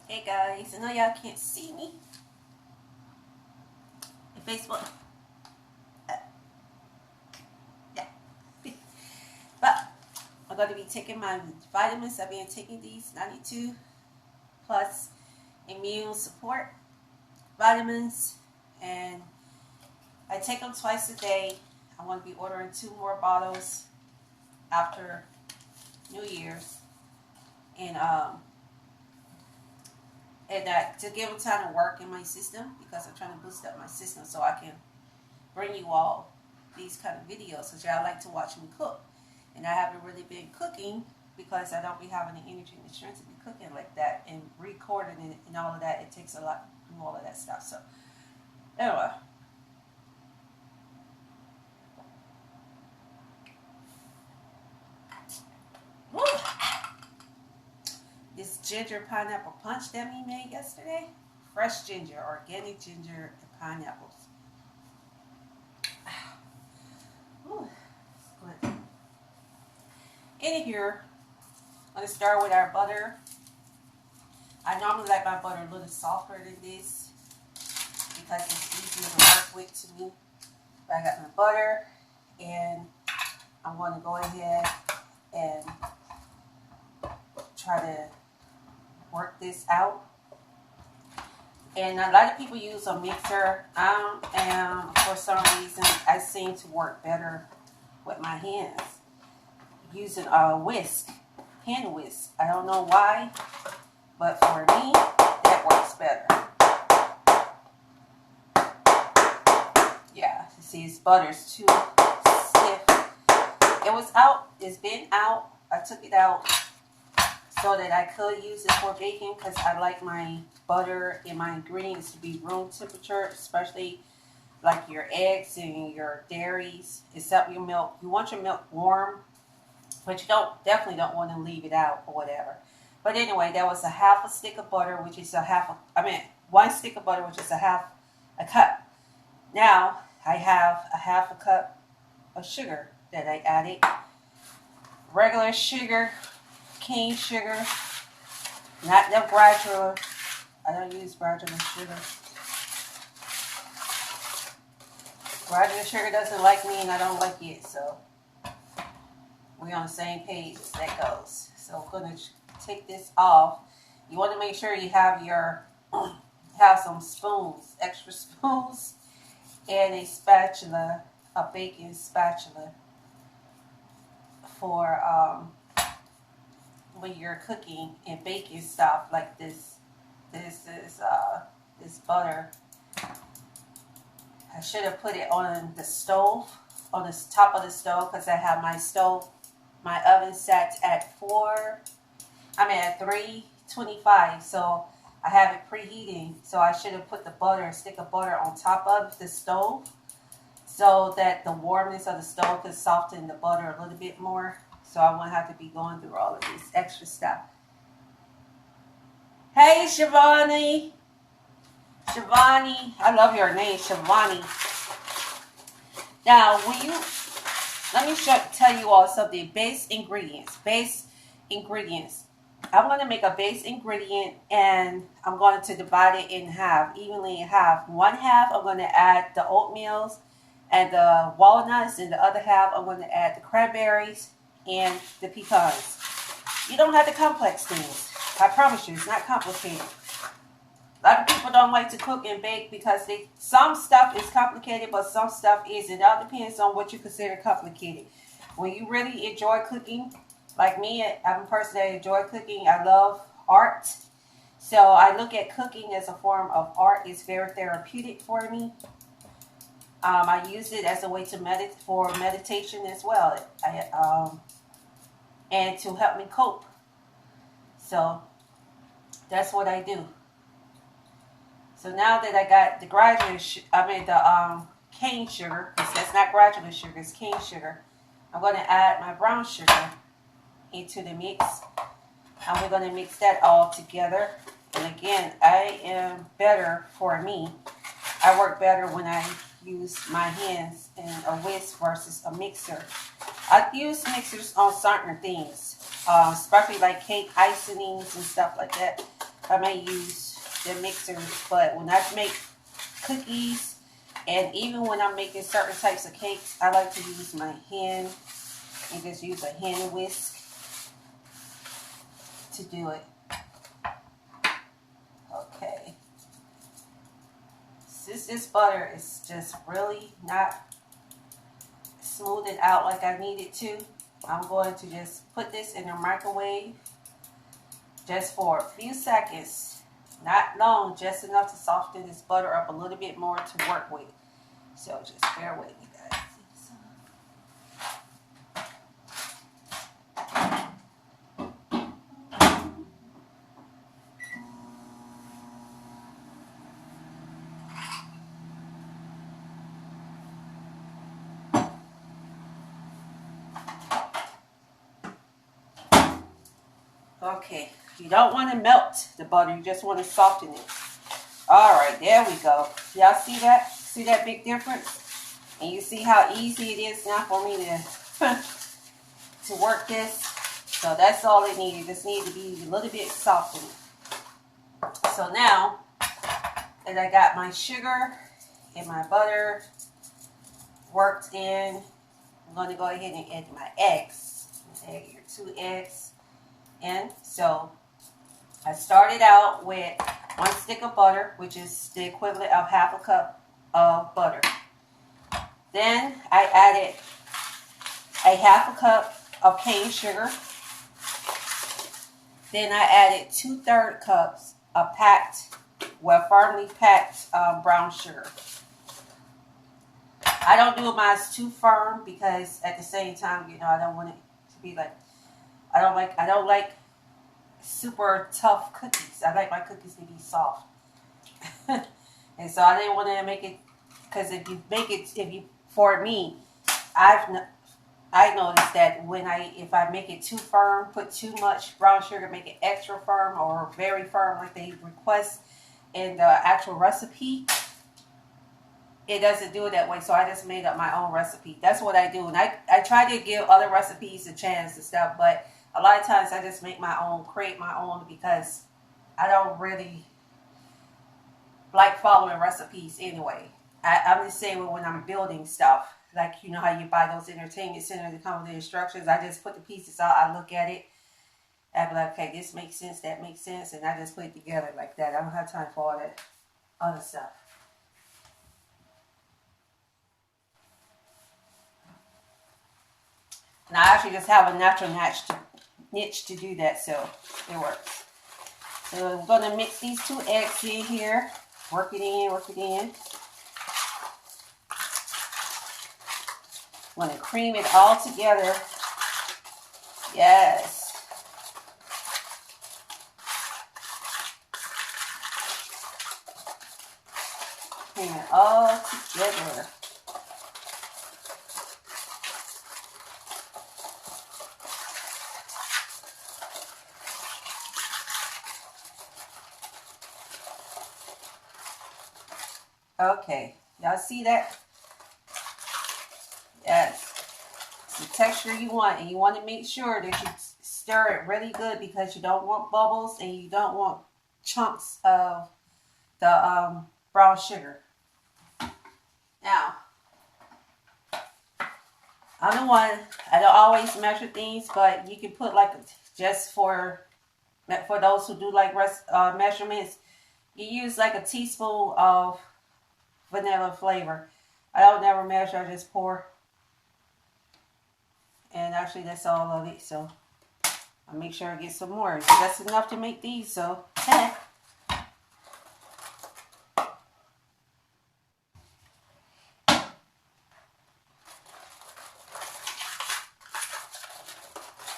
Hey guys, I know y'all can't see me in Facebook. Yeah. But I'm going to be taking my vitamins. I've been taking these 92 plus immune support vitamins, and I take them twice a day. I want to be ordering 2 more bottles after New Year's, and to give them time to work in my system, because I'm trying to boost up my system so I can bring you all these kind of videos, because y'all like to watch me cook. And I haven't really been cooking because I don't be having the energy and the strength to be cooking like that, and recording and all of that. It takes a lot to do all of that stuff. So anyway, woo. This ginger pineapple punch that we made yesterday, fresh ginger, organic ginger and pineapples. Woo. Good. In here, I'm going to start with our butter. I normally like my butter a little softer than this because it's easier to work with to me. But I got my butter, and I'm going to go ahead and try to work this out. And a lot of people use a mixer. For some reason, I seem to work better with my hands using a whisk, hand whisk. I don't know why, but for me, that works better. Yeah, you see, this butter's too stiff. It was out. It's been out. I took it out so that I could use it for baking, because I like my butter and my ingredients to be room temperature, especially like your eggs and your dairies, except your milk. You want your milk warm, but you definitely don't want to leave it out or whatever. But anyway, there was a half a stick of butter, which is one stick of butter, which is a cup. Now I have a half a cup of sugar that I added. Regular sugar, cane sugar, not the gradual. I don't use gradual sugar. Gradual sugar doesn't like me, and I don't like it, so we're on the same page as that goes. So I'm going to take this off. You want to make sure you have some spoons, extra spoons, and a spatula, a baking spatula for when you're cooking and baking stuff like this. This is this butter. I should have put it on the stove, on the top of the stove, because I have my oven set at 325, so I have it preheating. So I should have put a stick of butter on top of the stove, so that the warmness of the stove could soften the butter a little bit more, so I won't have to be going through all of this extra stuff. Hey, Shivani, I love your name, Shivani. Now, let me tell you all something. Base ingredients. I'm going to make a base ingredient, and I'm going to divide it in half, evenly in half. One half, I'm going to add the oatmeals and the walnuts, and the other half, I'm going to add the cranberries and the pecans. You don't have to complex things. I promise you, it's not complicated. A lot of people don't like to cook and bake because some stuff is complicated, but some stuff isn't. It all depends on what you consider complicated. When you really enjoy cooking, like me, I'm a person that enjoy cooking. I love art. So I look at cooking as a form of art. It's very therapeutic for me. I use it as a way to for meditation as well, and to help me cope. So that's what I do. So now that I got the cane sugar, because that's not graduate sugar, it's cane sugar, I'm going to add my brown sugar into the mix, and we're going to mix that all together. And again, I am better for me. I work better when I use my hands in a whisk versus a mixer. I use mixers on certain things, especially like cake icings and stuff like that. I may use the mixers, but when I make cookies, and even when I'm making certain types of cakes, I like to use my hand and just use a hand whisk to do it. Okay. Since this butter is just really not smoothing out like I need it to, I'm going to just put this in the microwave just for a few seconds. Not long, just enough to soften this butter up a little bit more to work with. So just bear with me, guys. Okay, you don't want to melt the butter, you just want to soften it. Alright, there we go. Y'all see that? See that big difference? And you see how easy it is now for me to work this? So that's all it needs. It just needs to be a little bit softened. So now that I got my sugar and my butter worked in, I'm going to go ahead and add my eggs. Add your 2 eggs. And so I started out with 1 stick of butter, which is the equivalent of half a cup of butter. Then I added a half a cup of cane sugar. Then I added 2/3 cups of firmly packed brown sugar. I don't do mine too firm because at the same time, I don't want it to be like, I don't like super tough cookies. I like my cookies to be soft. And so I didn't want to make it, because for me, I noticed that if I make it too firm, put too much brown sugar, make it extra firm or very firm like they request in the actual recipe, it doesn't do it that way. So I just made up my own recipe. That's what I do. And I try to give other recipes a chance and stuff, but a lot of times I just make my own, create my own, because I don't really like following recipes anyway. I'm just saying when I'm building stuff, like how you buy those entertainment centers that come with the instructions, I just put the pieces out, I look at it, I'd be like, okay, this makes sense, that makes sense, and I just put it together like that. I don't have time for all that other stuff. And I actually just have a natural niche to do that, so it works. So we're going to mix these 2 eggs in here. Work it in, work it in. I'm going to cream it all together. Yes. Cream it all together. Okay, y'all see that? Yes, it's the texture you want, and you want to make sure that you stir it really good, because you don't want bubbles and you don't want chunks of the brown sugar. Now, I'm the one, I don't always measure things, but you can put just for those who do like measurements, you use like a teaspoon of vanilla flavor. I don't never measure, I just pour. And actually that's all of it, so I'll make sure I get some more. That's enough to make these, so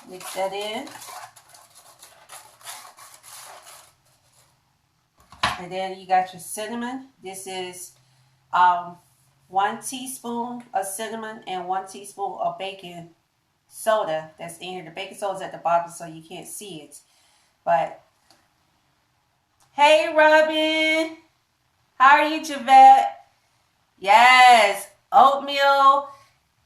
mix that in. And then you got your cinnamon. This is 1 teaspoon of cinnamon and 1 teaspoon of baking soda that's in here. The baking soda is at the bottom, so you can't see it. But hey, Robin, how are you, Javette? Yes, oatmeal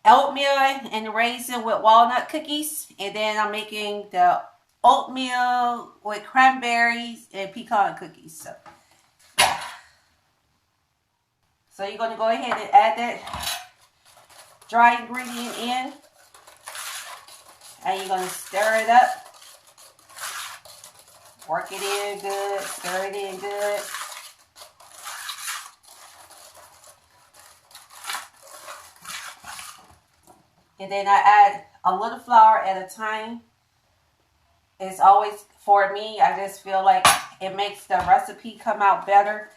and raisin with walnut cookies, and then I'm making the oatmeal with cranberries and pecan cookies. So, yeah. So you're going to go ahead and add that dry ingredient in. And you're going to stir it up. Work it in good. Stir it in good. And then I add a little flour at a time. It's always, for me, I just feel like it makes the recipe come out better.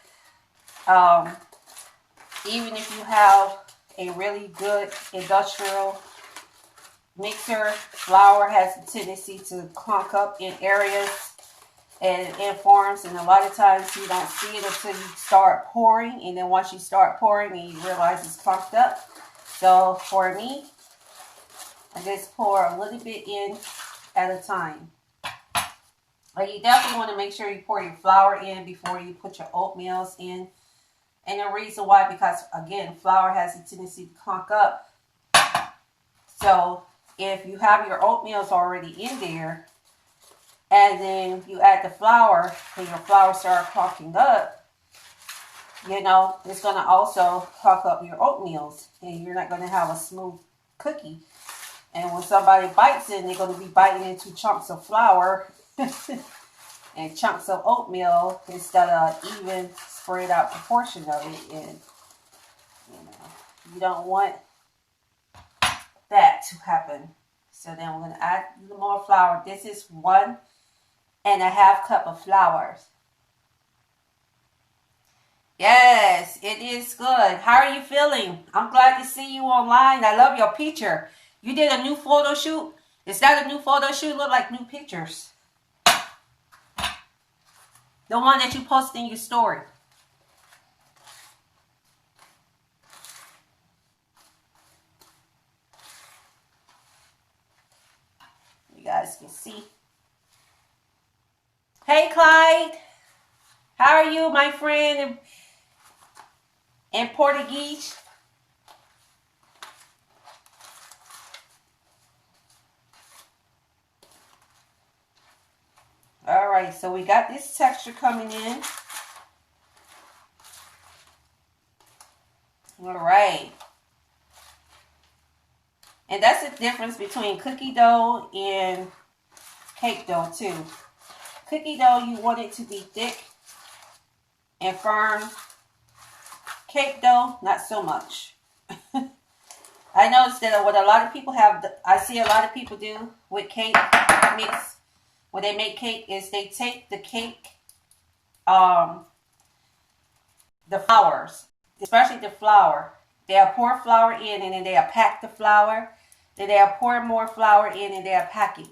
Even if you have a really good industrial mixer, flour has a tendency to clunk up in areas and in forms, and a lot of times you don't see it until you start pouring, and then once you start pouring, then you realize it's clumped up. So for me, I just pour a little bit in at a time. But you definitely want to make sure you pour your flour in before you put your oatmeals in. And the reason why, because again, flour has a tendency to clunk up. So if you have your oatmeals already in there, and then you add the flour, and your flour starts clunking up, you know, it's going to also clunk up your oatmeals, and you're not going to have a smooth cookie. And when somebody bites it, they're going to be biting into chunks of flour and chunks of oatmeal instead of even spread out proportion of it. And you know, you don't want that to happen. So then we're going to add a little more flour. This is 1.5 cups of flour. Yes, it is good. How are you feeling? I'm glad to see you online. I love your picture. You did a new photo shoot? Is that a new photo shoot? Look like new pictures. The one that you posted in your story. You guys can see. Hey, Clyde. How are you, my friend in Portuguese? All right, so we got this texture coming in. All right. And that's the difference between cookie dough and cake dough too. Cookie dough, you want it to be thick and firm. Cake dough, not so much. I noticed that what a lot of people have, I see a lot of people do with cake mix. When they make cake is they take the cake, the flours, especially the flour. They'll pour flour in and then they'll pack the flour. Then they'll pour more flour in and they'll pack it.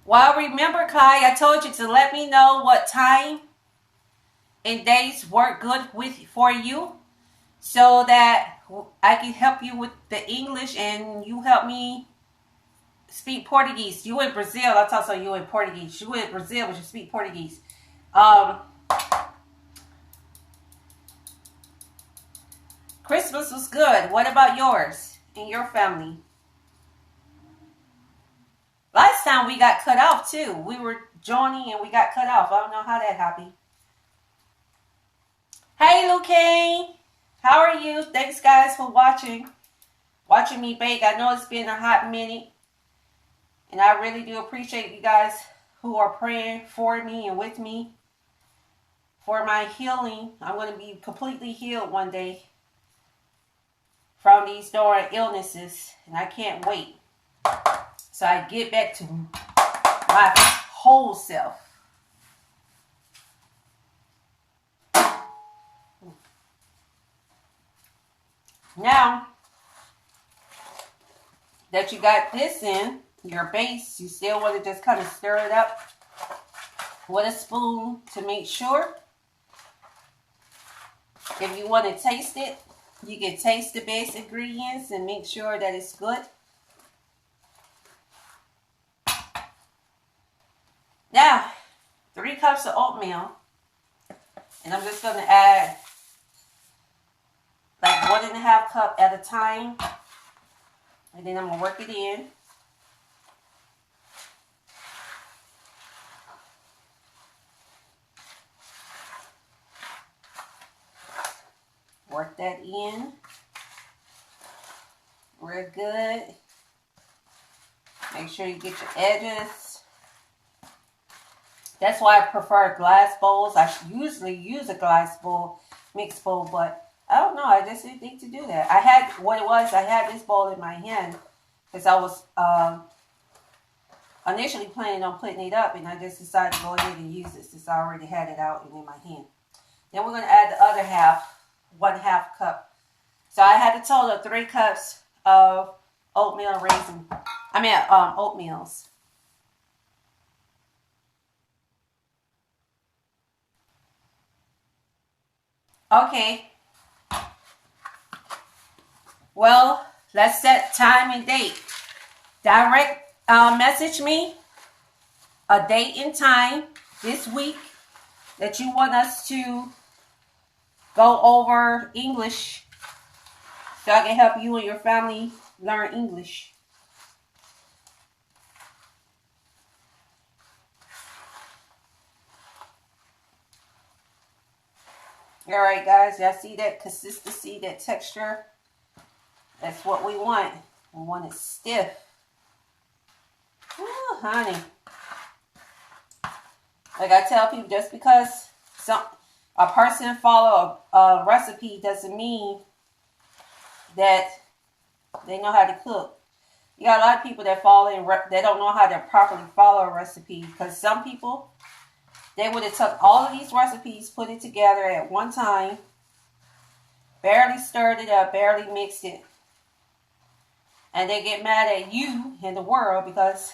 Well, remember, Kai, I told you to let me know what time and days work good for you so that I can help you with the English and you help me speak Portuguese. You in Brazil, I thought so. You in Portuguese. You in Brazil, but you speak Portuguese. Christmas was good. What about yours and your family? Last time we got cut off too. We were joining and we got cut off. I don't know how that happened. Hey, Luke, how are you? Thanks, guys, for watching me bake. I know it's been a hot minute, and I really do appreciate you guys who are praying for me and with me for my healing. I'm going to be completely healed one day from these darn illnesses, and I can't wait. So I get back to my whole self. Now that you got this in your base, you still want to just kind of stir it up with a spoon to make sure. If you want to taste it, you can taste the base ingredients and make sure that it's good. Now, 3 cups of oatmeal, and I'm just going to add like 1.5 cups at a time. And then I'm going to work it in. Work that in. Real good. Make sure you get your edges. That's why I prefer glass bowls. I usually use a glass bowl, mixed bowl, but I don't know. I just didn't think to do that. I had this bowl in my hand because I was initially planning on putting it up, and I just decided to go ahead and use it since I already had it out and in my hand. Then we're going to add the other half, 1/2 cup. So I had a total of 3 cups of oatmeal raisin. Oatmeals. Okay. Well, let's set time and date. Direct message me a date and time this week that you want us to go over English so I can help you and your family learn English. All right, guys, y'all see that consistency, that texture? That's what we want. We want it stiff. Ooh, honey. Like I tell people, just because a person follow a recipe doesn't mean that they know how to cook. You got a lot of people that they don't know how to properly follow a recipe, because some people, they would have took all of these recipes, put it together at one time, barely stirred it up, barely mixed it, and they get mad at you and the world because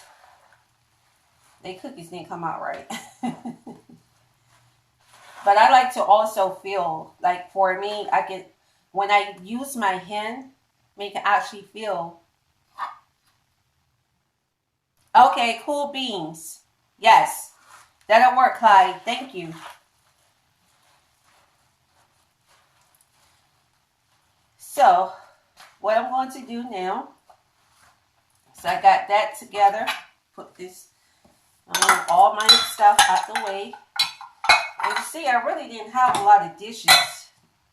their cookies didn't come out right. But I like to also feel, like for me, when I use my hand, make it actually feel. Okay, cool beans. Yes, that'll work, Clyde. Thank you. So, what I'm going to do now, so I got that together, put this, all my stuff out the way. And you see, I really didn't have a lot of dishes,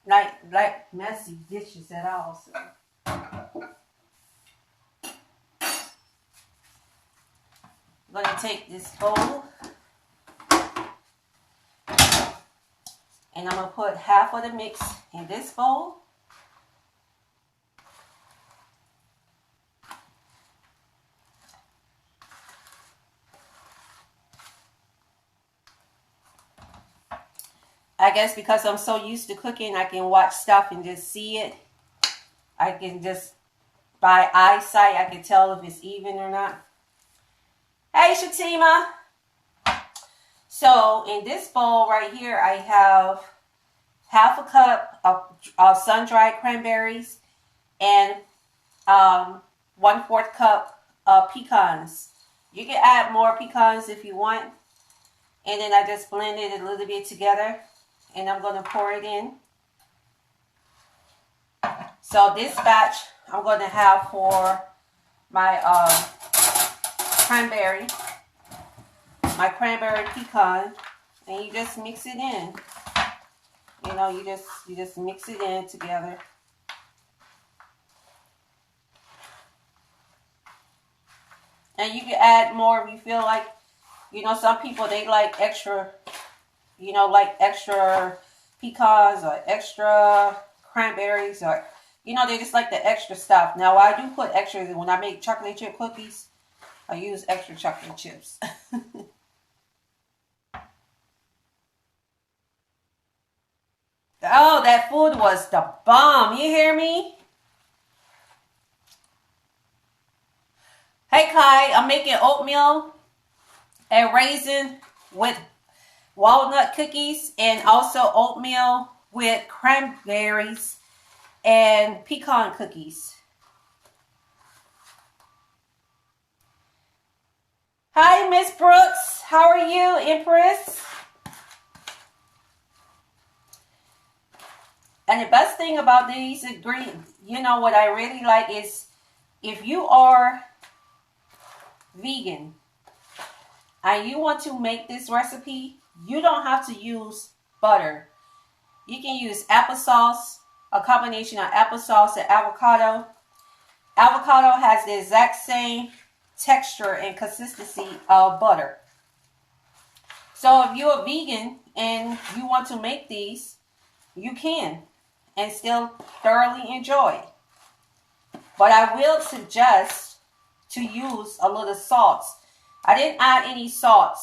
like messy dishes at all. So. I'm going to take this bowl and I'm going to put half of the mix in this bowl. I guess because I'm so used to cooking, I can watch stuff and just see it. I can just, by eyesight, I can tell if it's even or not. Hey, Shatima. So, in this bowl right here, I have 1/2 cup of sun-dried cranberries and 1/4 cup of pecans. You can add more pecans if you want. And then I just blended it a little bit together. And I'm going to pour it in. So this batch I'm going to have for my my cranberry pecan, and you just mix it in. You know, you just mix it in together. And you can add more if you feel like, you know, some people, they like extra, you know, like extra pecans or extra cranberries, or, you know, they just like the extra stuff. Now, I do put extra when I make chocolate chip cookies. I use extra chocolate chips. Oh, that food was the bomb. You hear me? Hey, Kai, I'm making oatmeal and raisin with walnut cookies, and also oatmeal with cranberries and pecan cookies. Hi, Miss Brooks. How are you, Empress? And the best thing about these ingredients, you know what I really like is if you are vegan and you want to make this recipe, you don't have to use butter. You can use applesauce, a combination of applesauce and avocado. Avocado has the exact same texture and consistency of butter. So if you're a vegan and you want to make these, you can and still thoroughly enjoy. But I will suggest to use a little salt. I didn't add any salt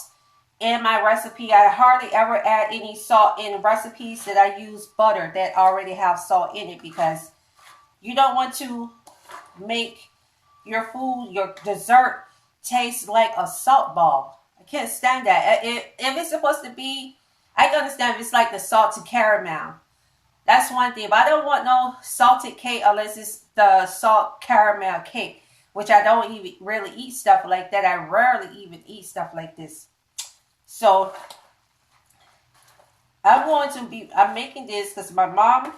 in my recipe. I hardly ever add any salt in recipes that I use butter that already have salt in it, because you don't want to make your food, your dessert, taste like a salt ball. I can't stand that. If it's supposed to be, I can understand if it's like the salted caramel. That's one thing. But I don't want no salted cake unless it's the salt caramel cake, which I don't even really eat stuff like that. I rarely even eat stuff like this. So I'm making this because my mom,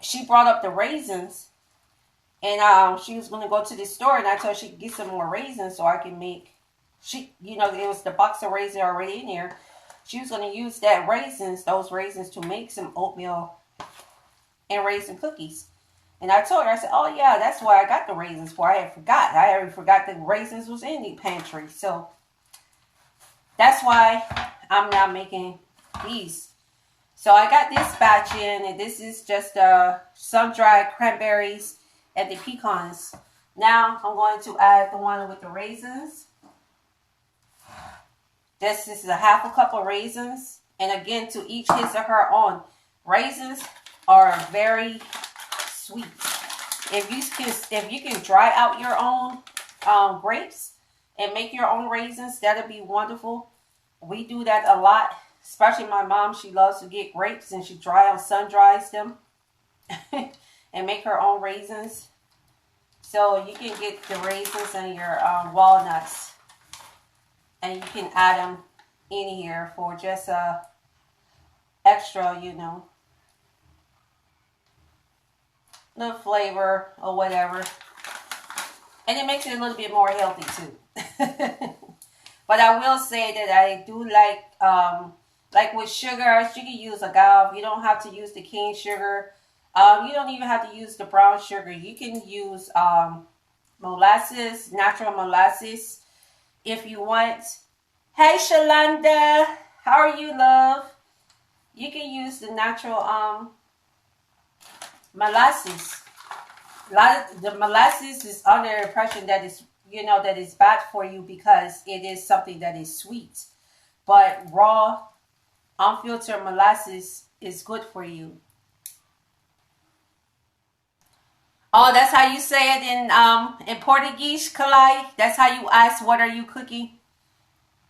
she brought up the raisins, and she was going to go to the store, and I told her she could get some more raisins so I can make, it was the box of raisins already in there. She was going to use those raisins to make some oatmeal and raisin cookies. And I told her, I said, oh yeah, that's why I got the raisins for. I already forgot the raisins was in the pantry. So that's why I'm now making these. So I got this batch in, and this is just sun-dried cranberries and the pecans. Now I'm going to add the one with the raisins. This is a half a cup of raisins. And again, to each his or her own. Raisins are very sweet. If you can dry out your own grapes and make your own raisins, that'd be wonderful. We do that a lot. Especially my mom, she loves to get grapes and she sun dries them and make her own raisins. So you can get the raisins and your walnuts, and you can add them in here for just extra, little flavor or whatever. And it makes it a little bit more healthy too. But I will say that I do like with sugars, you can use agave. You don't have to use the cane sugar. You don't even have to use the brown sugar. You can use molasses, natural molasses, if you want. Hey, Shalanda, how are you, love? You can use the natural molasses. A lot of the molasses is under the impression that it's, that is bad for you because it is something that is sweet. But raw, unfiltered molasses is good for you. Oh, that's how you say it in Portuguese, Kalai? That's how you ask, what are you cooking?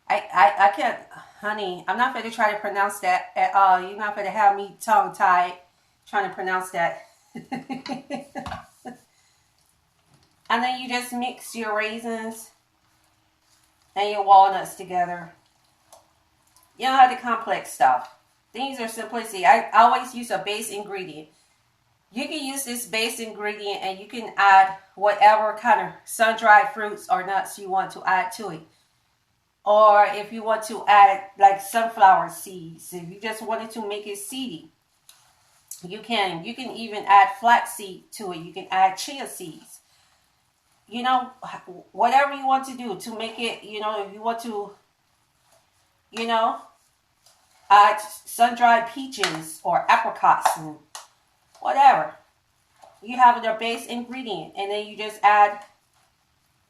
I can't, honey, I'm not going to try to pronounce that at all. You're not going to have me tongue-tied trying to pronounce that. And then you just mix your raisins and your walnuts together. You don't have the complex stuff. Things are simplicity. I always use a base ingredient. You can use this base ingredient and you can add whatever kind of sun-dried fruits or nuts you want to add to it. Or if you want to add like sunflower seeds, if you just wanted to make it seedy, you can. You can even add flaxseed to it. You can add chia seeds. Whatever you want to do to make it, if you want to, add sun-dried peaches or apricots and whatever. You have their base ingredient, and then you just add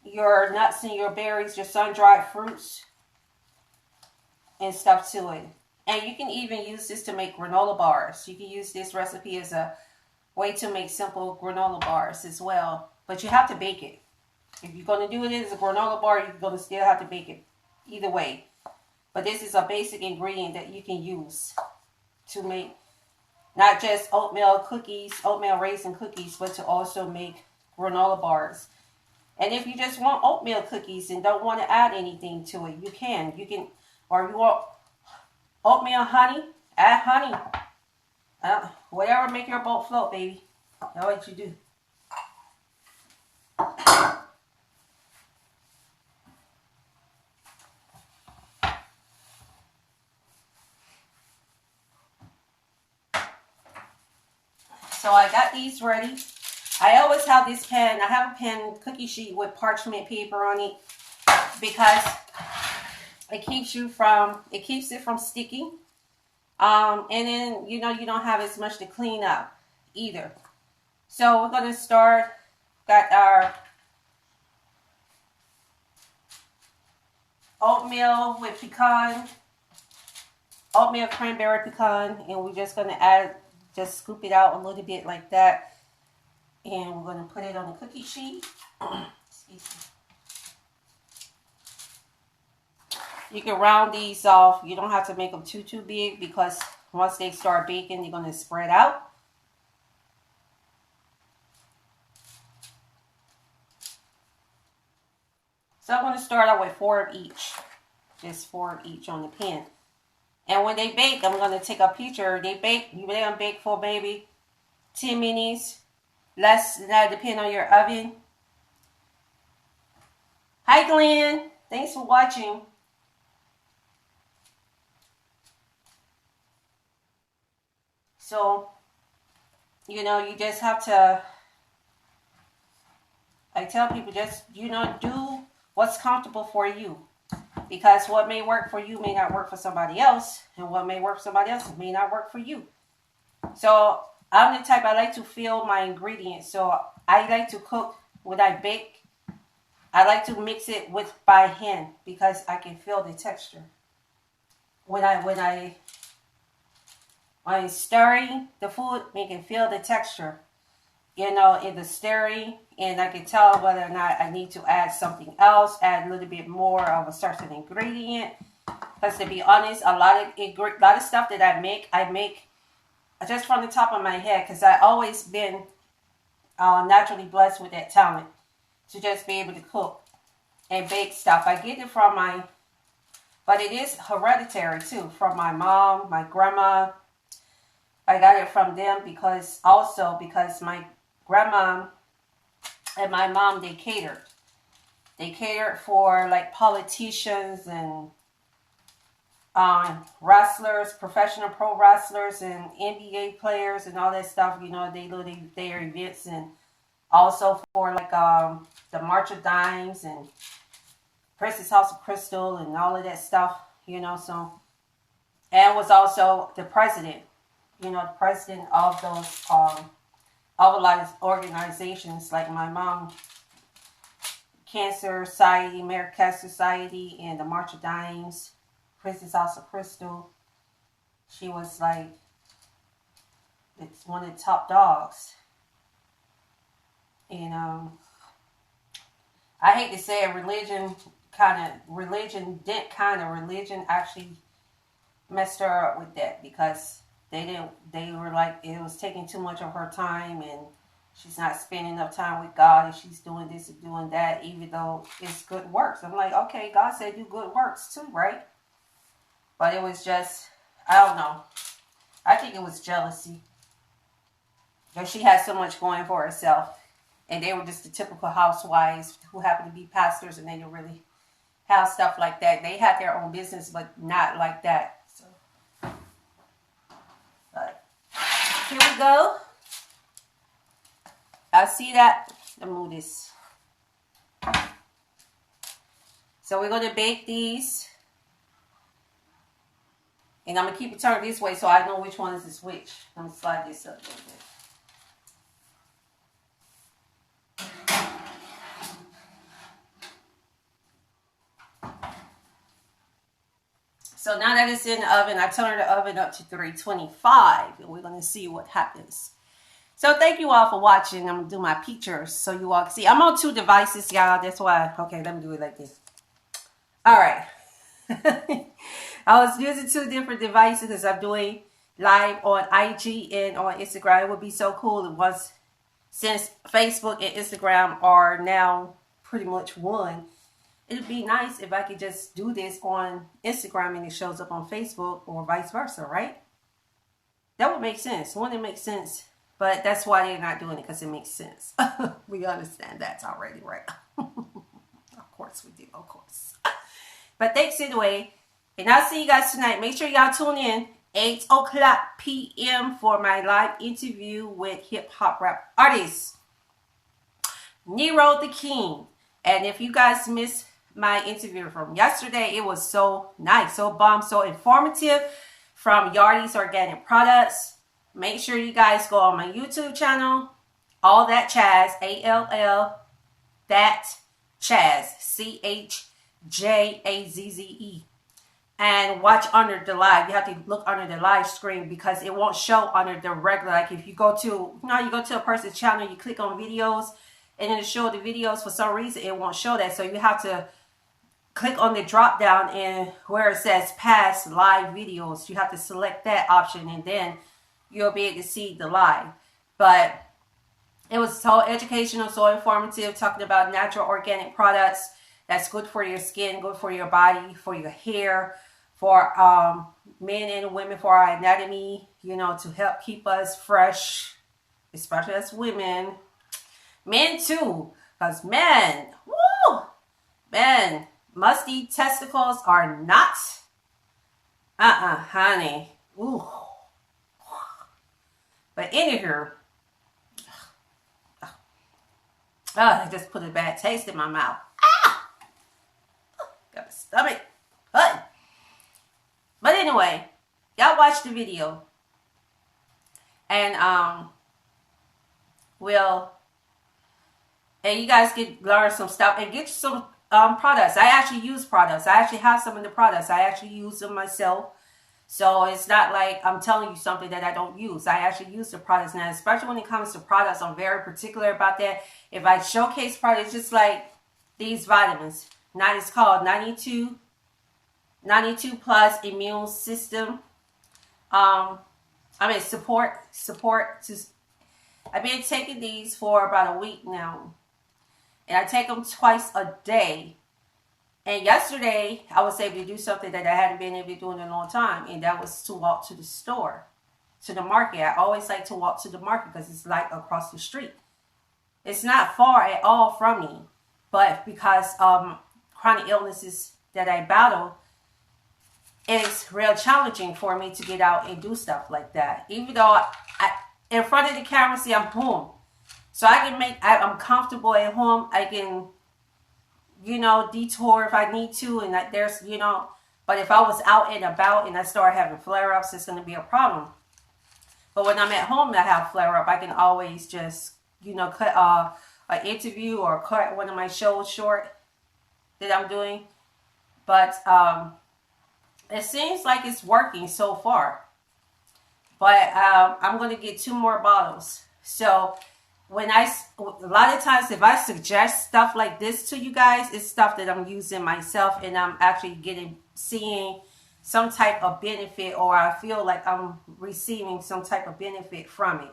your nuts and your berries, your sun-dried fruits and stuff to it. And you can even use this to make granola bars. You can use this recipe as a way to make simple granola bars as well. But you have to bake it. If you're going to do it as a granola bar, you're going to still have to bake it. Either way. But this is a basic ingredient that you can use to make not just oatmeal cookies, oatmeal raisin cookies, but to also make granola bars. And if you just want oatmeal cookies and don't want to add anything to it, you can. Or if you want oatmeal honey, add honey. Whatever make your boat float, baby. That's what you do. So I got these ready. I always have this pen. I have a pen cookie sheet with parchment paper on it because it keeps it from sticking. And then you don't have as much to clean up either. So we're gonna start. Got our oatmeal with pecan, oatmeal cranberry pecan, and we're just gonna just scoop it out a little bit like that, and we're gonna put it on the cookie sheet. Excuse me. You can round these off. You don't have to make them too big because once they start baking, they're gonna spread out. So I'm going to start out with 4 of each. Just 4 of each on the pan. And when they bake, I'm going to take a picture. They bake, you let them bake for maybe 10 minutes. Less than that, depending on your oven. Hi, Glenn. Thanks for watching. So, you just have to, I tell people just, do what's comfortable for you, because what may work for you may not work for somebody else, and what may work for somebody else may not work for you. So I'm the type, I like to feel my ingredients. So I like to cook when I bake. I like to mix it by hand because I can feel the texture. When I'm stirring the food, you can feel the texture. In the stirring, and I can tell whether or not I need to add something else, add a little bit more of a certain ingredient. Because to be honest, a lot of stuff that I make just from the top of my head, because I've always been naturally blessed with that talent to just be able to cook and bake stuff. I get it from but it is hereditary too, from my mom, my grandma. I got it from them because my grandma and my mom, they catered. They catered for like politicians and wrestlers, professional pro wrestlers and NBA players and all that stuff. They do their events, and also for like the March of Dimes and Princess House of Crystal and all of that stuff. So, and was also the president. The president of those of a lot of organizations, like my mom, Cancer Society, American Cancer Society, and the March of Dimes, Princess House of Crystal. She was like, it's one of the top dogs. And I hate to say it, religion actually messed her up with that, because they were like, it was taking too much of her time, and she's not spending enough time with God, and she's doing this and doing that, even though it's good works. I'm like, okay, God said do good works too, right? But it was just, I don't know. I think it was jealousy. Because she had so much going for herself, and they were just the typical housewives who happened to be pastors, and they didn't really have stuff like that. They had their own business, but not like that. Here we go. I see that. Let me move this. So we're going to bake these. And I'm going to keep it turned this way so I know which one is which. I'm going to slide this up a little bit. So now that it's in the oven, I turned the oven up to 325, and we're going to see what happens. So thank you all for watching. I'm going to do my pictures so you all can see. I'm on 2 devices, y'all. That's why. Okay, let me do it like this. All right. I was using 2 different devices because I'm doing live on IG and on Instagram. It would be so cool since Facebook and Instagram are now pretty much one. It'd be nice if I could just do this on Instagram and it shows up on Facebook, or vice versa, right? That would make sense. Wouldn't it make sense? But that's why they're not doing it, because it makes sense. We understand that already, right? Of course we do, of course. But thanks anyway. And I'll see you guys tonight. Make sure y'all tune in 8 o'clock p.m. for my live interview with hip-hop rap artist Nero the King. And if you guys missed my interview from yesterday, it was so nice, so bomb, so informative, from Yardy's Organic Products. Make sure you guys go on my YouTube channel, All That Chjazze, A-L-L, That Chjazze, C-H-J-A-Z-Z-E. And watch under the live. You have to look under the live screen because it won't show under the regular. Like if you go to, you go to a person's channel, you click on videos, and then it show the videos. For some reason, it won't show that. So you have to click on the drop down, and where it says past live videos, you have to select that option, and then you'll be able to see the live. But it was so educational, so informative, talking about natural organic products that's good for your skin, good for your body, for your hair, for men and women, for our anatomy, to help keep us fresh, especially as women. Men too, because men, woo, men, musty testicles are not, honey, ooh. But anywho, I just put a bad taste in my mouth. Got my stomach hurting. But anyway, y'all watch the video, and and you guys can learn some stuff and get some products. I actually use products. I actually have some of the products. I actually use them myself. So it's not like I'm telling you something that I don't use. I actually use the products now, especially when it comes to products. I'm very particular about that. If I showcase products, just like these vitamins. Now it's called 92 plus immune system. Support to. I've been taking these for about a week now, and I take them twice a day. And yesterday, I was able to do something that I hadn't been able to do in a long time, and that was to walk to the store, to the market. I always like to walk to the market because it's like across the street. It's not far at all from me, but because chronic illnesses that I battle, it's real challenging for me to get out and do stuff like that. Even though in front of the camera, see, I'm home. So I'm comfortable at home. I can, detour if I need to. And there's, but if I was out and about and I start having flare-ups, it's going to be a problem. But when I'm at home and I have flare-up, I can always just, cut an interview or cut one of my shows short that I'm doing. But it seems like it's working so far. But I'm going to get 2 more bottles. So a lot of times if I suggest stuff like this to you guys, it's stuff that I'm using myself, and I'm actually seeing some type of benefit, or I feel like I'm receiving some type of benefit from it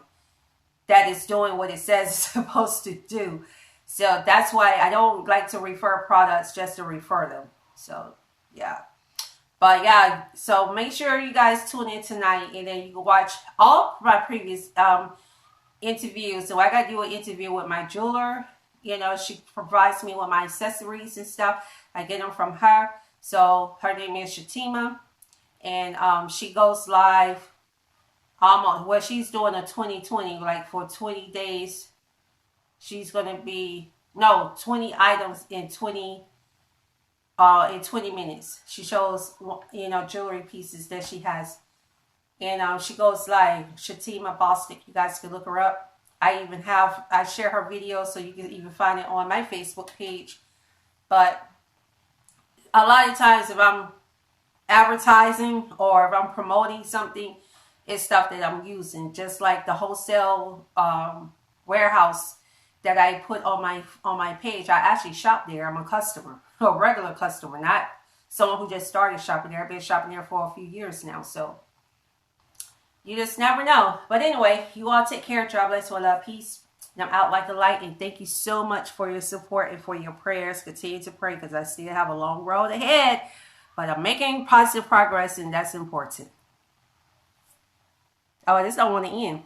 that is doing what it says it's supposed to do. So that's why I don't like to refer products just to refer them. So yeah. But yeah, so make sure you guys tune in tonight, and then you can watch all my previous interviews. So I got to do an interview with my jeweler. She provides me with my accessories and stuff. I get them from her. So her name is Shatima, and she goes live almost, she's doing a 2020, like for 20 days. She's going to be, 20 items in 20 minutes. She shows, jewelry pieces that she has. And she goes live, Shatima Bostic. You guys can look her up. I share her videos, so you can even find it on my Facebook page. But a lot of times if I'm advertising or if I'm promoting something, it's stuff that I'm using. Just like the wholesale warehouse that I put on my page. I actually shop there. I'm a customer, a regular customer, not someone who just started shopping there. I've been shopping there for a few years now, so you just never know. But anyway, you all take care. God bless you. Love, peace. And I'm out like the light. And thank you so much for your support and for your prayers. Continue to pray, because I still have a long road ahead. But I'm making positive progress, and that's important. Oh, this don't want to end.